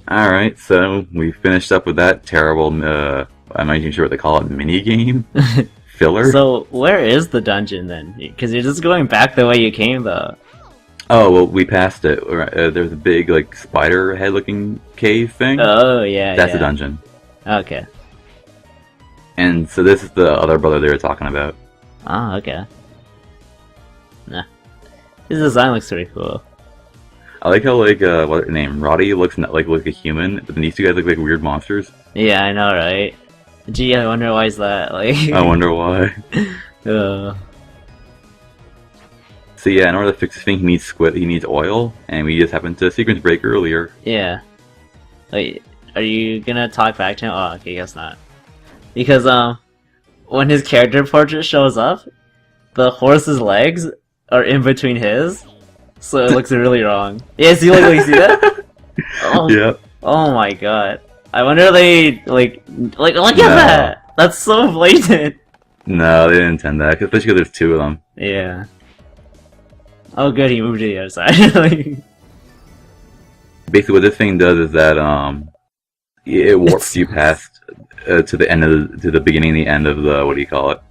Alright, so we finished up with that terrible, I'm not even sure what they call it, mini game? Filler? So, where is the dungeon then? Because you're just going back the way you came, though. Oh, well, we passed it. There's a big, like, spider head-looking cave thing. Oh, yeah, That's a dungeon. Okay. And so this is the other brother they were talking about. Oh, okay. Nah. His design looks pretty cool. I like how, like, what's her name? Roddy looks like a human, but then these two guys look like weird monsters. Yeah, I know, right? Gee, I wonder why is that, like... I wonder why. uh... So yeah, in order to fix this thing, he needs oil, and we just happened to sequence break earlier. Yeah. Wait, are you gonna talk back to him? Oh, okay, guess not. Because, when his character portrait shows up, the horse's legs are in between his, so it looks really wrong. Yeah, see, like, you see that? Oh, yeah. Oh my god. I wonder if they, like, look at that! That's so blatant! No, they didn't intend that, especially because there's two of them. Yeah. Oh good, he moved to the other side. Like... Basically what this thing does is that, it warps you past, to the end of to the beginning and the end of the, what do you call it?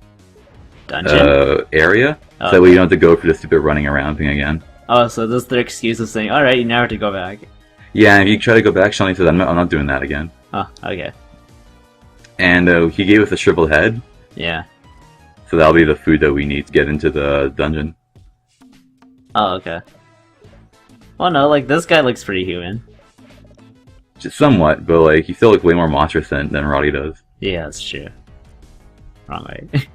Dungeon? Area. Oh, so that way you don't have to go for the stupid running around thing again. Oh, so this is their excuse of saying, alright, you never have to go back. Yeah, and if you try to go back, Shantae says, I'm not doing that again. Oh, okay. And he gave us a shriveled head. Yeah. So that'll be the food that we need to get into the dungeon. Oh, okay. Well, no, like, this guy looks pretty human. Just somewhat, but like, he still looks way more monstrous than Roddy does. Yeah, that's true. Wrong way.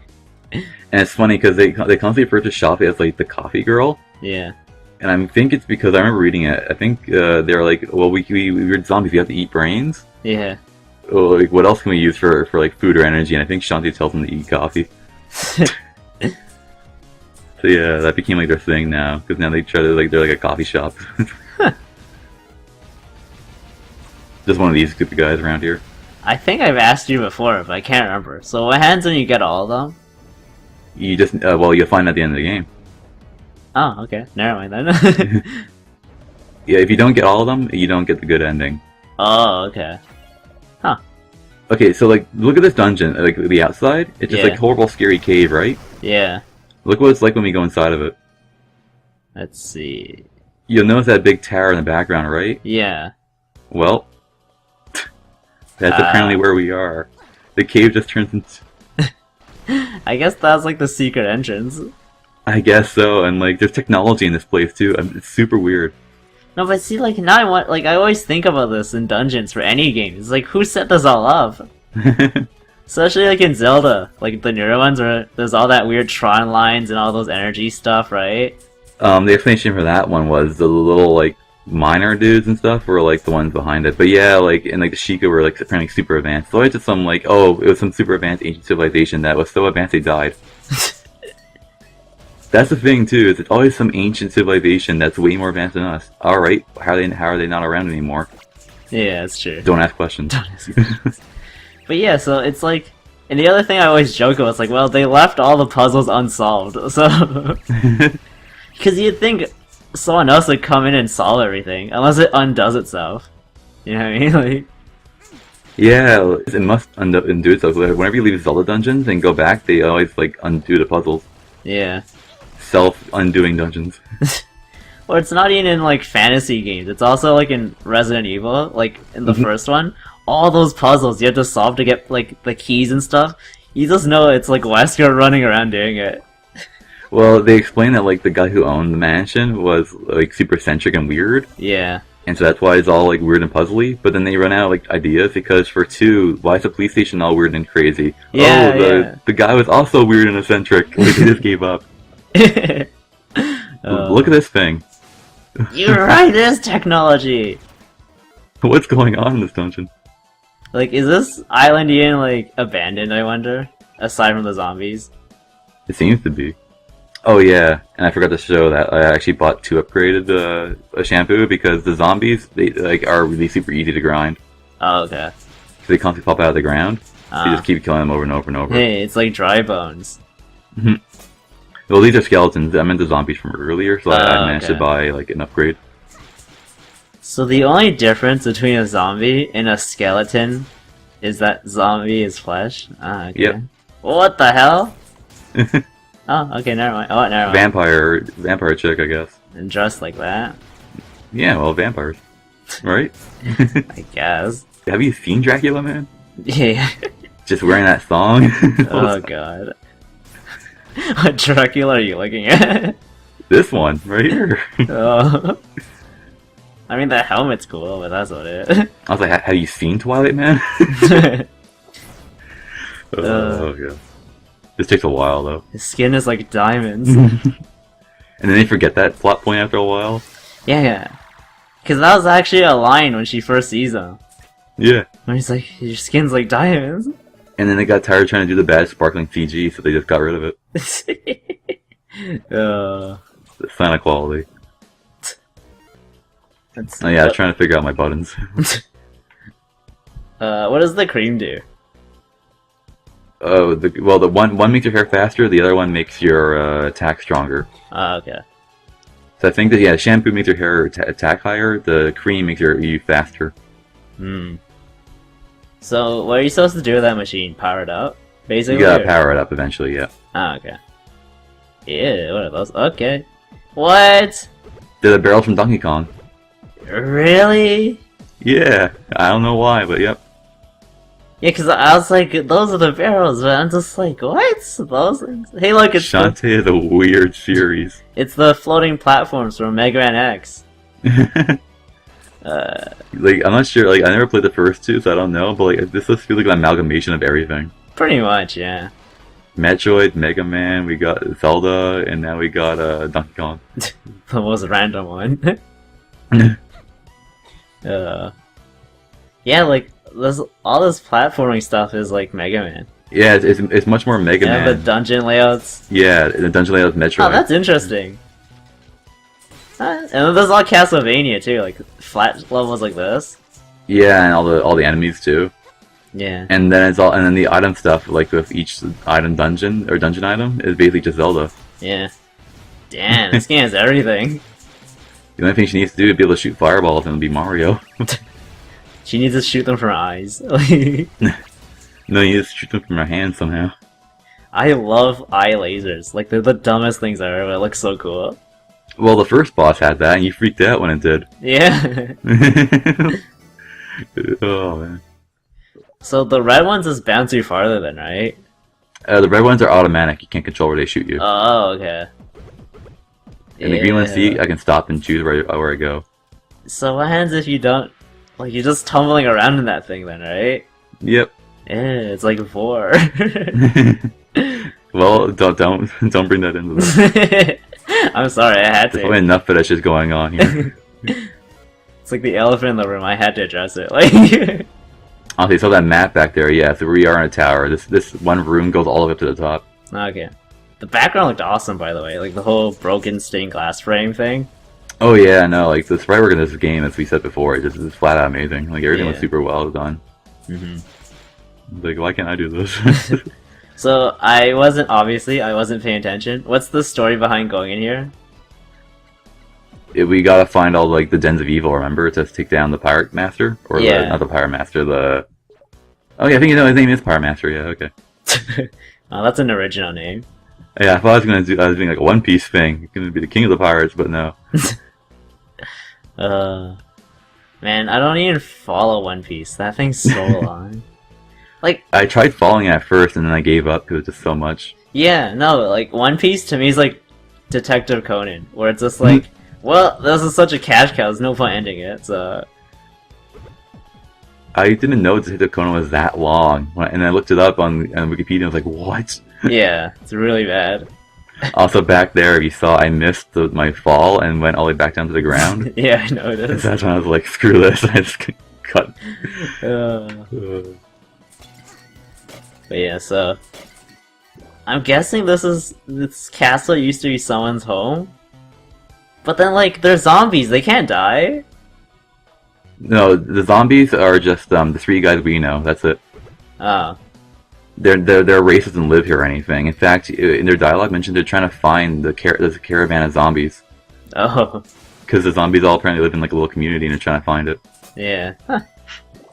And it's funny, because they constantly refer to Shantae as, like, the coffee girl. Yeah. And I think it's because I remember reading it. I think they're like, well, we're zombies. We have to eat brains. Yeah. Well, like, what else can we use for like food or energy? And I think Shantae tells them to eat coffee. So yeah, that became like their thing now. Because now they try to they're like a coffee shop. Just one of these stupid guys around here. I think I've asked you before, but I can't remember. So what happens when you get all of them? You just well, you'll find at the end of the game. Oh, okay. Never mind then. Yeah, if you don't get all of them, you don't get the good ending. Oh, okay. Huh. Okay, so like, look at this dungeon, like the outside. It's just like horrible, scary cave, right? Yeah. Look what it's like when we go inside of it. Let's see. You'll notice that big tower in the background, right? Yeah. Well, that's apparently where we are. The cave just turns into... I guess that's like the secret entrance. I guess so, and like, there's technology in this place too. It's super weird. No, but see, like, now I want, like, I always think about this in dungeons for any game. It's like, who set this all up? Especially, like, in Zelda, like, the newer ones where there's all that weird Tron lines and all those energy stuff, right? The explanation for that one was the little, like, miner dudes and stuff were, like, the ones behind it. But yeah, like, and, like, the Sheikah were, like, apparently super advanced. So it's just some, like, oh, it was some super advanced ancient civilization that was so advanced they died. That's the thing too, is it's always some ancient civilization that's way more advanced than us. Alright, how are they not around anymore? Yeah, that's true. Don't ask questions. Don't ask questions. But yeah, so it's like, and the other thing I always joke about is like, well, they left all the puzzles unsolved, so... Because you'd think someone else would come in and solve everything, unless it undoes itself. You know what I mean? Like... Yeah, it must undo itself. Whenever you leave Zelda dungeons and go back, they always, like, undo the puzzles. Yeah. Self-undoing dungeons. Or it's not even in, like, fantasy games. It's also, like, in Resident Evil, like, in the first one. All those puzzles you have to solve to get, like, the keys and stuff. You just know it's, like, Wesker running around doing it. Well, they explain that, like, the guy who owned the mansion was, like, super eccentric and weird. Yeah. And so that's why it's all, like, weird and puzzly. But then they run out of, like, ideas, because for 2, why is the police station all weird and crazy? Yeah, the guy was also weird and eccentric. Like, they just gave up. Look at this thing. You're right, it is technology! What's going on in this dungeon? Like, is this island even, like, abandoned, I wonder? Aside from the zombies? It seems to be. Oh yeah, and I forgot to show that I actually bought 2 upgraded shampoo, because the zombies, they like are really super easy to grind. Oh, okay. So they constantly pop out of the ground. You just keep killing them over and over and over. Hey, it's like dry bones. Well, these are skeletons. I meant the zombies from earlier, so I managed to Okay. buy like an upgrade. So the only difference between a zombie and a skeleton is that zombie is flesh? Ah, okay. Yep. What the hell? Oh, okay, never mind. Oh, never mind. Vampire chick, I guess. And dressed like that, Yeah, well, vampires, right? I guess. Have you seen Dracula, man? Yeah. Just wearing that thong. Oh god. What Dracula are you looking at? This one right here. Oh. I mean, the helmet's cool, but that's about it. I was like, have you seen Twilight, man? Oh yeah. This takes a while though. His skin is like diamonds. And then they forget that plot point after a while. Yeah. Because that was actually a line when she first sees him. Yeah. When he's like, your skin's like diamonds. And then they got tired of trying to do the bad sparkling CG, so they just got rid of it. uh, The sign of quality. that's, Oh yeah, I was trying to figure out my buttons. what does the cream do? Oh, the one makes your hair faster, the other one makes your attack stronger. Oh, okay. So I think that yeah, shampoo makes your hair attack higher. The cream makes you faster. Hmm. So, what are you supposed to do with that machine? Power it up? Basically? You gotta or- power it up eventually. Yeah. Oh, okay. Yeah, what are those? Okay. What? They're the barrels from Donkey Kong. Really? Yeah, I don't know why, but yep. Yeah, because I was like, those are the barrels, but I'm just like, what? Those things? Hey, look, it's Shantae is a weird series. it's the floating platforms from Mega Man X. Like, I'm not sure, like, I never played the first two, so I don't know, but, like, this just feels like an amalgamation of everything. Pretty much, yeah. Metroid, Mega Man, we got Zelda, and now we got, Donkey Kong. The most random one. Yeah, like, all this platforming stuff is like Mega Man. Yeah, it's much more Mega Yeah, Man. the dungeon layouts. Yeah, the dungeon layout of Metroid. Oh, that's interesting. And then there's all Castlevania too, like flat levels like this. Yeah, and all the enemies, too. Yeah. And then and then the item stuff, like, with each item dungeon, or dungeon item, is basically just Zelda. Yeah. Damn, this game has everything. The only thing she needs to do is be able to shoot fireballs, and it'll be Mario. She needs to shoot them from her eyes. No, you just shoot them from her hand somehow. I love eye lasers. Like, they're the dumbest things ever, but it looks so cool. Well, the first boss had that, and you freaked out when it did. Yeah. Oh, man. So the red ones just bounce you farther then, right? The red ones are automatic. You can't control where they shoot you. Oh, okay. And the green ones, see, I can stop and choose where I go. So what happens if you don't... Like, you're just tumbling around in that thing then, right? Yep. Yeah, it's like 4. Well, don't bring that into this. I'm sorry, I had There's to. probably enough fetish going on here. It's like the elephant in the room, I had to address it. Like... Okay, so that map back there, yeah, so we are in a tower. This one room goes all the way up to the top. Okay. The background looked awesome, by the way. Like, the whole broken stained glass frame thing. Oh yeah, no, like the sprite work in this game, as we said before, is flat out amazing. Like everything was Yeah. super well done. Hmm. Like, why can't I do this? So, I wasn't paying attention. What's the story behind going in here? We gotta find all like the dens of evil. Remember, to take down the pirate master, or Yeah. not the pirate master. The oh yeah, I think you know his name is Pirate Master. Yeah, okay. Oh, that's an original name. Yeah, I thought I was doing like a One Piece thing, gonna be the king of the pirates, but no. Man, I don't even follow One Piece. That thing's so long. Like, I tried following it at first, and then I gave up because it's just so much. yeah, no, like, One Piece to me is like Detective Conan, where it's just like, well, this is such a cash cow, there's no point ending it, so... I didn't know Detective Conan was that long, and I looked it up on Wikipedia. And I was like, what? Yeah, it's really bad. Also, back there, you saw I missed my fall and went all the way back down to the ground. Yeah, I noticed. That's when I was like, screw this. I just cut. But yeah, so... I'm guessing this castle used to be someone's home? But then, like, they're zombies, they can't die. No, the zombies are just the three guys we know. That's it. Oh. their race doesn't live here or anything. In fact, in their dialogue mentioned they're trying to find there's a caravan of zombies Oh, because the zombies all apparently live in like a little community and they're trying to find it. yeah. Huh.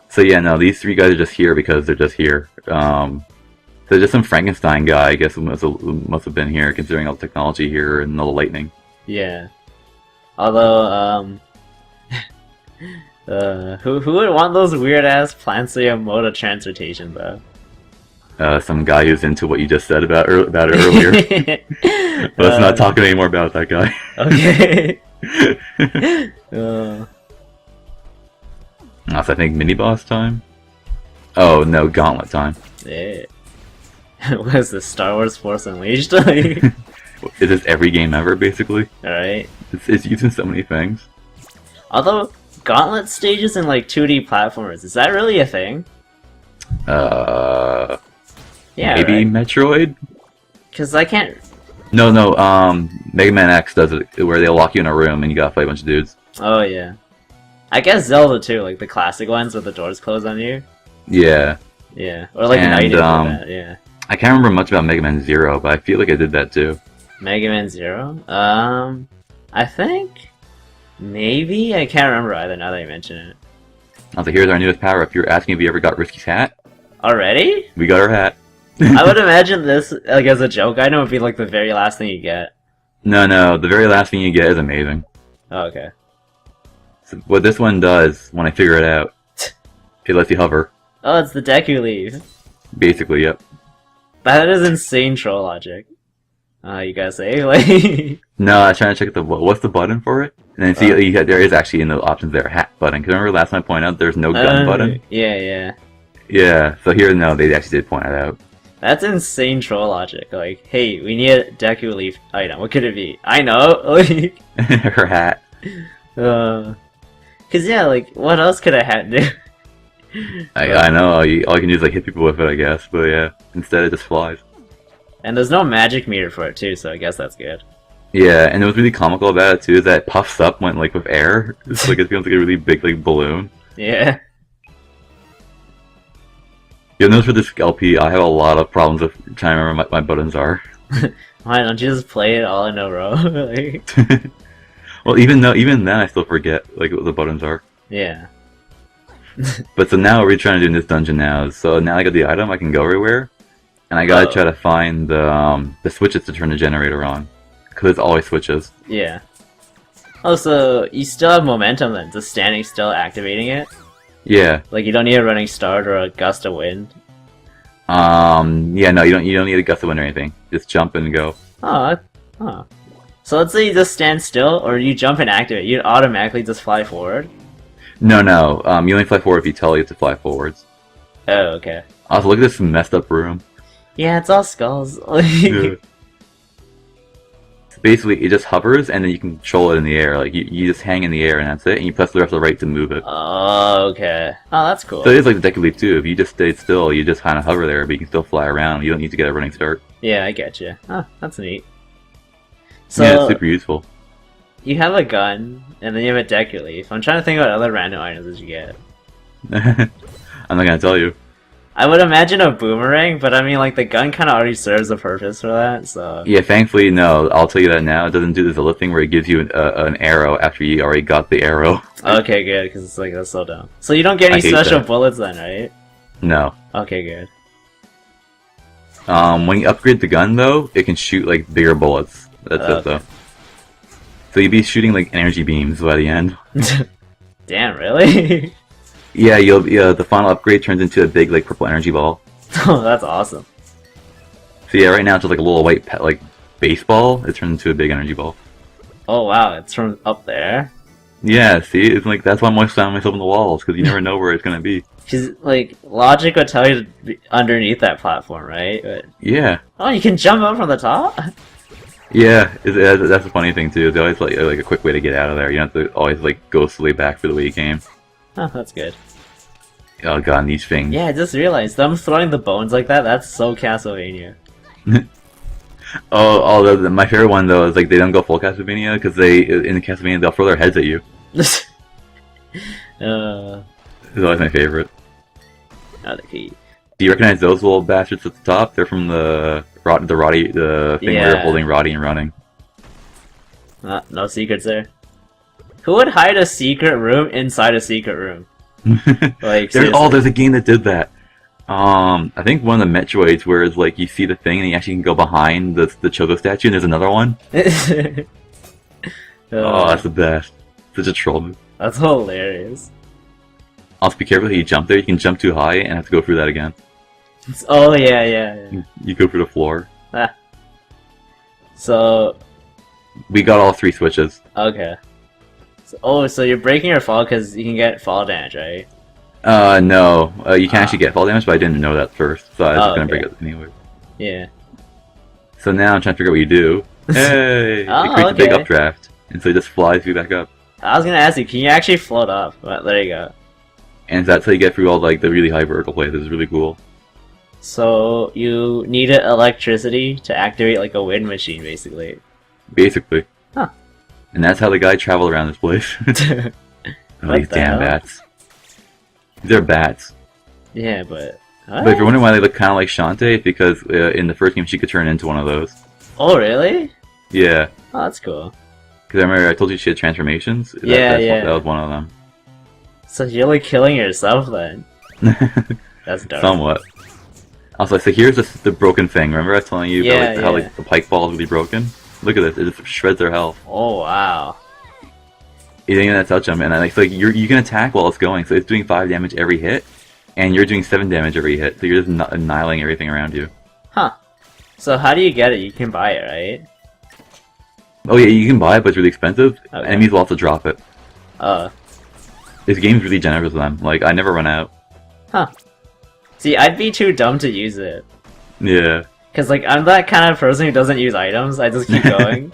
So yeah, no, these three guys are just here because they're just here. They're just some Frankenstein guy, I guess, who must have been here, considering all the technology here and all the lightning. Yeah. Although, who would want those weird ass Plancia mode of transportation though? Some guy who's into what you just said about it earlier. But let's not talk anymore about that guy. Okay. So I think mini boss time. Oh no, gauntlet time. Yeah. What is this, Star Wars Force Unleashed? Like, Is this every game ever, basically? alright. It's used in so many things. Although, gauntlet stages in like 2D platformers, is that really a thing? Yeah, maybe right. Metroid? Because I can't... No, Mega Man X does it, where they'll lock you in a room and you gotta fight a bunch of dudes. Oh yeah. I guess Zelda too, like the classic ones where the doors close on you. Yeah. Yeah. Or like And, Knighted for that, yeah. I can't remember much about Mega Man Zero, but I feel like I did that too. Mega Man Zero? I think... Maybe? I can't remember either now that you mention it. I was like, here's our newest power up. You're asking if you ever got Risky's hat? Already? We got our hat. I would imagine this, like, as a joke item would be, like, the very last thing you get. No, the very last thing you get is amazing. Oh, okay. So what this one does, when I figure it out, it lets you hover. Oh, it's the Deku Leaf. Basically, yep. That is insane troll logic. You gotta say, like... No, I was trying to check what's the button for it? And then see, there is actually in the options there, hat button. Because remember last time I pointed out there's no gun button? Yeah. Yeah, so here, no, they actually did point it out. That's insane troll logic. Like, hey, we need a Deku Leaf item. What could it be? I know! Like... Her hat. Cause yeah, like, what else could a hat do? I know, all you can do is like hit people with it, I guess. But yeah, instead it just flies. And there's no magic meter for it too, so I guess that's good. Yeah, and it was really comical about it too, is that it puffs up when like with air. It's like it becomes like a really big like balloon. Yeah. You'll notice for this LP, I have a lot of problems with trying to remember what my buttons are. Why don't you just play it all in a row? Like... Well, even then, I still forget like what the buttons are. Yeah. But so now what we're trying to do in this dungeon now is, so now I got the item, I can go everywhere, and I gotta try to find the switches to turn the generator on, because it's always switches. Yeah. Oh, so you still have momentum then, just standing still activating it? Yeah. Like you don't need a running start or a gust of wind? Yeah, no, you don't need a gust of wind or anything. Just jump and go. Oh. So let's say you just stand still, or you jump and activate, you'd automatically just fly forward? No, you only fly forward if you tell it to fly forwards. Oh, okay. Also, look at this messed up room. Yeah, it's all skulls. Yeah. So basically, it just hovers, and then you can control it in the air. Like, you just hang in the air, and that's it, and you press the left or right to move it. Oh, okay. Oh, that's cool. So it is like the Deku Leaf, too. If you just stay still, you just kind of hover there, but you can still fly around. You don't need to get a running start. Yeah, I get you. Oh, that's neat. So, yeah, it's super useful. You have a gun, and then you have a Deku Leaf. I'm trying to think about other random items that you get. I'm not gonna tell you. I would imagine a boomerang, but I mean, like, the gun kind of already serves a purpose for that, so... Yeah, thankfully, no. I'll tell you that now. It doesn't do this other thing where it gives you an arrow after you already got the arrow. Okay, good, because it's like, that's so dumb. So you don't get any special bullets then, right? No. Okay, good. When you upgrade the gun, though, it can shoot, like, bigger bullets. That's it, though. So you'd be shooting, like, energy beams by the end. Damn, really? Yeah, the final upgrade turns into a big, like, purple energy ball. Oh, that's awesome. So yeah, right now it's just like a little white, like, baseball. It turns into a big energy ball. Oh, wow, it's from up there. Yeah, see? It's like, that's why I'm always finding myself on the walls, because you never know where it's gonna be. Because, like, logic would tell you to be underneath that platform, right? But... Yeah. Oh, you can jump up from the top? Yeah, that's a funny thing, too. They always, like a quick way to get out of there. You don't have to always, like, go slowly back for the way you came. Oh, that's good. Oh god, these things. Yeah, I just realized, them throwing the bones like that, that's so Castlevania. My favorite one, though, is, like, they don't go full Castlevania, because in the Castlevania, they'll throw their heads at you. It's always my favorite. Oh, the key. Do you recognize those little bastards at the top? They're from the thing where you're holding Roddy and running. No secrets there. Who would hide a secret room inside a secret room? Like, there's a game that did that. I think one of the Metroids where it's like you see the thing and you actually can go behind the Choco statue, and there's another one. Oh, that's the best. Such a troll move. That's hilarious. Also, be careful how you jump there. You can jump too high and have to go through that again. Oh, yeah. You go through the floor. Ah. So... We got all 3 switches. Okay. So you're breaking your fall because you can get fall damage, right? No. You can actually get fall damage, but I didn't know that first, so I was just gonna break it anyway. Yeah. So now I'm trying to figure out what you do. Hey! It creates a big updraft, and so it just flies you back up. I was gonna ask you, can you actually float up? But there you go. And that's how you get through all like the really high vertical places. It's really cool. So you needed electricity to activate like a wind machine, basically. Basically. Huh. And that's how the guy traveled around this place. Oh, these damn bats. These are bats. Yeah, but... But if you're wondering why they look kind of like Shantae, it's because in the first game she could turn into one of those. Oh, really? Yeah. Oh, that's cool. Because I remember I told you she had transformations. Yeah. That was one of them. So you're like killing yourself then? That's dark. Somewhat. Also, so here's the broken thing. Remember I was telling you about how like the pike ball is really broken? Look at this. It just shreds their health. Oh, wow. You didn't even touch them, and it's like you can attack while it's going, so it's doing 5 damage every hit, and you're doing 7 damage every hit, so you're just annihilating everything around you. Huh. So how do you get it? You can buy it, right? Oh yeah, you can buy it, but it's really expensive. Okay. Enemies will also drop it. Oh. This game's really generous with them. Like, I never run out. Huh. See, I'd be too dumb to use it. Yeah. Because, like, I'm that kind of person who doesn't use items. I just keep going.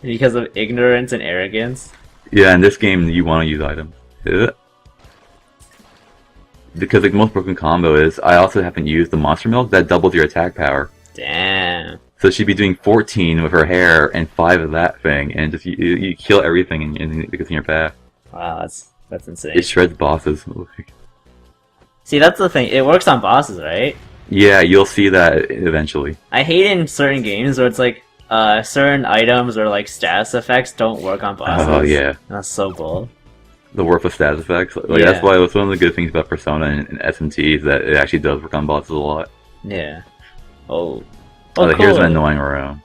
Because of ignorance and arrogance. Yeah, in this game, you want to use items. Because, like, the most broken combo is, I also haven't used the monster milk that doubles your attack power. Damn. So she'd be doing 14 with her hair and 5 of that thing, and just you kill everything that gets in your path. Wow, that's insane. It shreds bosses. See, that's the thing. It works on bosses, right? Yeah, you'll see that eventually. I hate in certain games where it's like, certain items or like status effects don't work on bosses. Oh yeah. That's so cool. The worthless status effects. Like that's why it's one of the good things about Persona and SMT is that it actually does work on bosses a lot. Yeah. Oh. Cool. Here's an annoying room.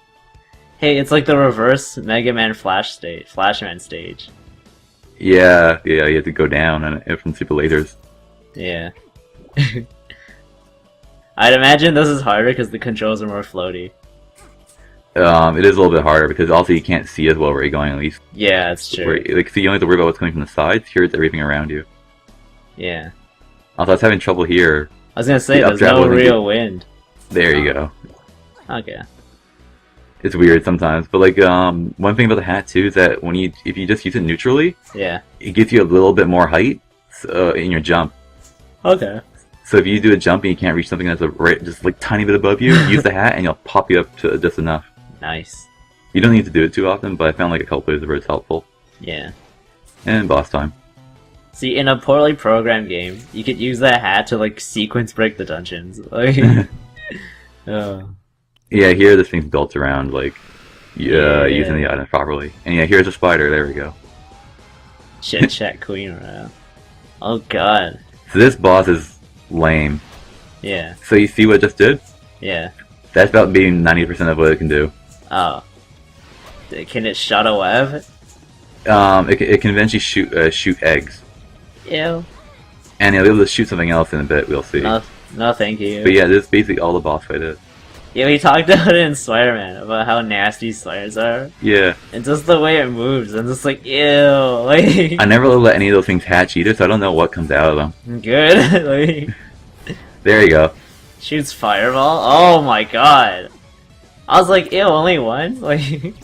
Hey, it's like the reverse Mega Man Flashman stage. Yeah, you have to go down and from super lasers. Yeah. I'd imagine this is harder because the controls are more floaty. It is a little bit harder because also you can't see as well where you're going at least. Yeah, that's true. So you only have to worry about what's coming from the sides. Here it's everything around you. Yeah. Also, I was having trouble here. I was gonna say, there's no real wind. There you go. Okay. It's weird sometimes, but like one thing about the hat too is that if you just use it neutrally, yeah, it gives you a little bit more height in your jump. Okay. So if you do a jump and you can't reach something that's just like tiny bit above you, use the hat and you'll pop you up to just enough. Nice. You don't need to do it too often, but I found like a couple places where it's helpful. Yeah. And boss time. See, in a poorly programmed game, you could use that hat to like sequence break the dungeons. Like, Yeah, here this thing's built around like using the items properly. And yeah, here's a spider. There we go. Shit, chat queen around. Oh god. So this boss is lame. Yeah. So you see what it just did? Yeah. That's about being 90% of what it can do. Oh. Can it shut a web? It can eventually shoot eggs. Ew. And it'll be able to shoot something else in a bit. We'll see. No, thank you. But yeah, this is basically all the boss fight is. Yeah, we talked about it in Spider-Man, about how nasty spiders are. Yeah. And just the way it moves, I'm just like, ew, like... I never let any of those things hatch either, so I don't know what comes out of them. Good, like... There you go. Shoots fireball? Oh my god. I was like, ew, only one? Like...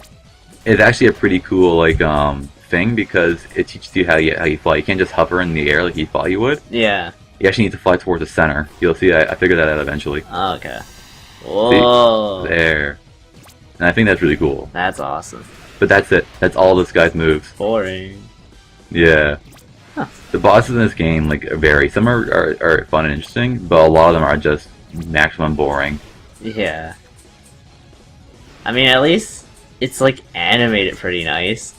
It's actually a pretty cool, like, thing, because it teaches you how you fly. You can't just hover in the air like you thought you would. Yeah. You actually need to fly towards the center. You'll see, I figured that out eventually. Oh, okay. Whoa. See? There. And I think that's really cool. That's awesome. But that's it. That's all this guy's moves. Boring. Yeah. Huh. The bosses in this game like vary. Some are fun and interesting, but a lot of them are just maximum boring. Yeah. I mean, at least it's like animated pretty nice.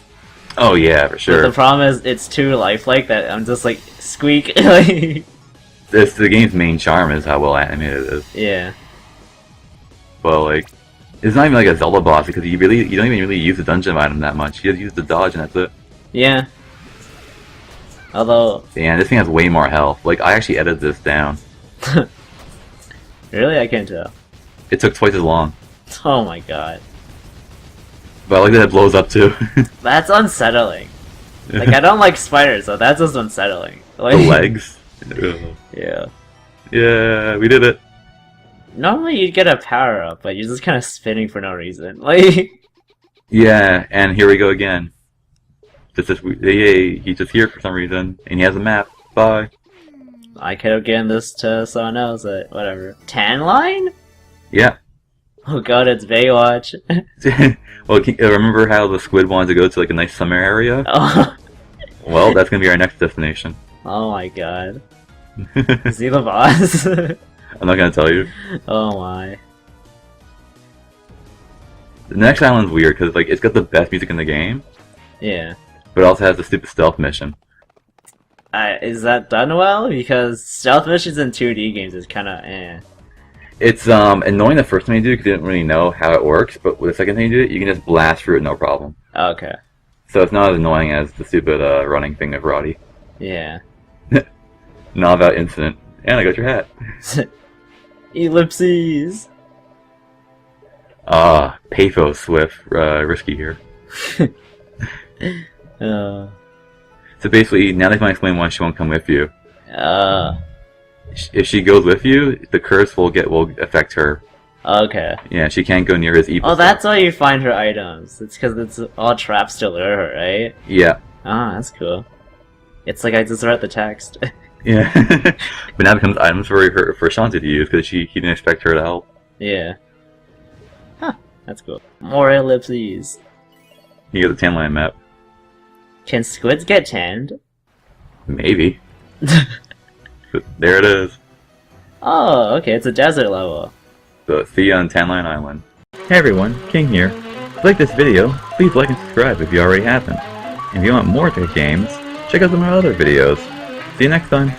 Oh yeah, for But sure. the problem is it's too lifelike that I'm just like squeak. Like, The game's main charm is how well animated it is. yeah. Well, like, it's not even like a Zelda boss because you don't even really use the dungeon item that much. You just use the dodge and that's it. Yeah. Although, And this thing has way more health. Like, I actually edited this down. really, I can't tell. It took twice as long. Oh my god. But I like that it blows up too. That's unsettling. Like, I don't like spiders, so that's just unsettling. Like, The legs. Ugh. Yeah. Yeah, we did it. Normally you'd get a power up, but you're just kind of spinning for no reason. Like, Yeah, and here we go again. Yay, he's just here for some reason, and he has a map. Bye. I could have given this to someone else, but whatever. Tan line? Yeah. Oh god, it's Baywatch. Well, remember how the squid wanted to go to like a nice summer area? Oh. Well, that's gonna be our next destination. Oh my god. Is he the boss? I'm not gonna tell you. Oh my. The next island's weird because like it's got the best music in the game, Yeah. but it also has the stupid stealth mission. Is that done well? Because stealth missions in 2D games is kind of eh. It's annoying the first time you do it because you didn't really know how it works, but with the second time you do it, you can just blast through it no problem. Okay. So it's not as annoying as the stupid running thing of Roddy. Yeah. Not about incident. And I got your hat. Ellipses. Pathos Swift, risky here. Uh. So basically, now they can explain why she won't come with you. Uh. If she goes with you, the curse will affect her. Okay. Yeah, she can't go near his evil. Oh, that's why you find her items. It's because it's all traps to lure her, right? Yeah. Ah, that's cool. It's like I just read the text. Yeah. But now it becomes items for Shantae to use because he didn't expect her to help. Yeah. Huh, that's cool. More ellipses. You get the tan line map. Can squids get tanned? Maybe. But there it is. Oh, okay, it's a desert level. So see you on Tan Line Island. Hey everyone, King here. If you like this video, please like and subscribe if you already haven't. And if you want more tech games, check out some of my other videos. See you next time.